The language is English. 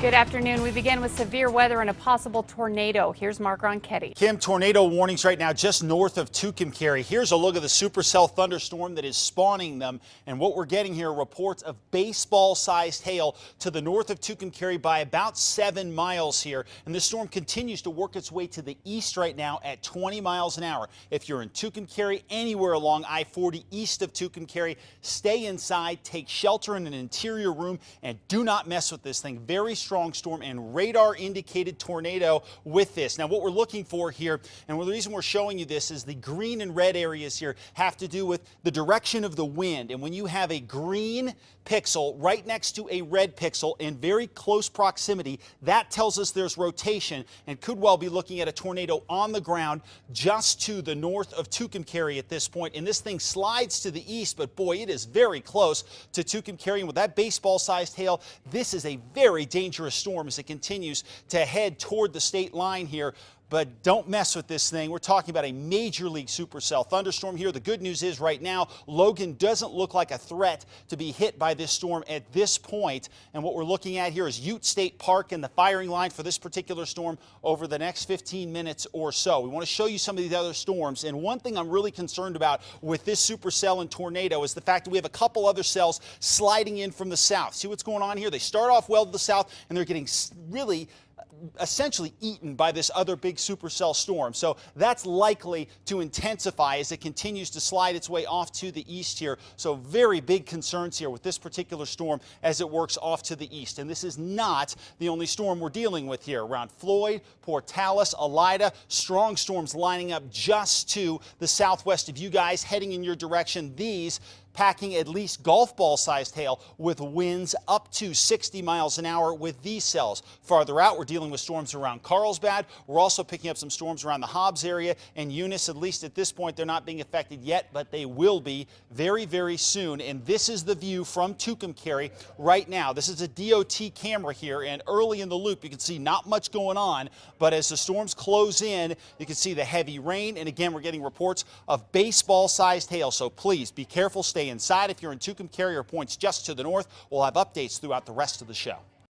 Good afternoon. We begin with severe weather and a possible tornado. Here's Mark Ronchetti. Kim, tornado warnings right now just north of Tucumcari. Here's a look at the supercell thunderstorm that is spawning them. And what we're getting here are reports of baseball-sized hail to the north of Tucumcari by about 7 miles here. And this storm continues to work its way to the east right now at 20 miles an hour. If you're in Tucumcari, anywhere along I-40 east of Tucumcari, stay inside, take shelter in an interior room, and do not mess with this thing. Very strong storm and radar indicated tornado with this. Now what we're looking for here, and the reason we're showing you this, is the green and red areas here have to do with the direction of the wind. And when you have a green pixel right next to a red pixel in very close proximity, that tells us there's rotation and could well be looking at a tornado on the ground just to the north of Tucumcari at this point. And this thing slides to the east, but boy, it is very close to Tucumcari. And with that baseball-sized hail, this is a very dangerous storm as it continues to head toward the state line here. But don't mess with this thing. We're talking about a major league supercell thunderstorm here. The good news is right now, Logan doesn't look like a threat to be hit by this storm at this point. And what we're looking at here is Ute State Park and the firing line for this particular storm over the next 15 minutes or so. We want to show you some of these other storms. And one thing I'm really concerned about with this supercell and tornado is the fact that we have a couple other cells sliding in from the south. See what's going on here? They start off well to the south and they're getting really essentially eaten by this other big supercell storm. So that's likely to intensify as it continues to slide its way off to the east here. So very big concerns here with this particular storm as it works off to the east. And this is not the only storm we're dealing with here. Around Floyd, Portales, Elida, strong storms lining up just to the southwest of you guys heading in your direction. These packing at least golf ball sized hail with winds up to 60 miles an hour with these cells. Farther out, we're dealing with storms around Carlsbad. We're also picking up some storms around the Hobbs area and Eunice. At least at this point, they're not being affected yet, but they will be very, very soon. And this is the view from Tucumcari right now. This is a DOT camera here, and early in the loop, you can see not much going on, but as the storms close in, you can see the heavy rain. And again, we're getting reports of baseball sized hail. So please be careful, stay inside if you're in Tucumcari or points just to the north. We'll have updates throughout the rest of the show.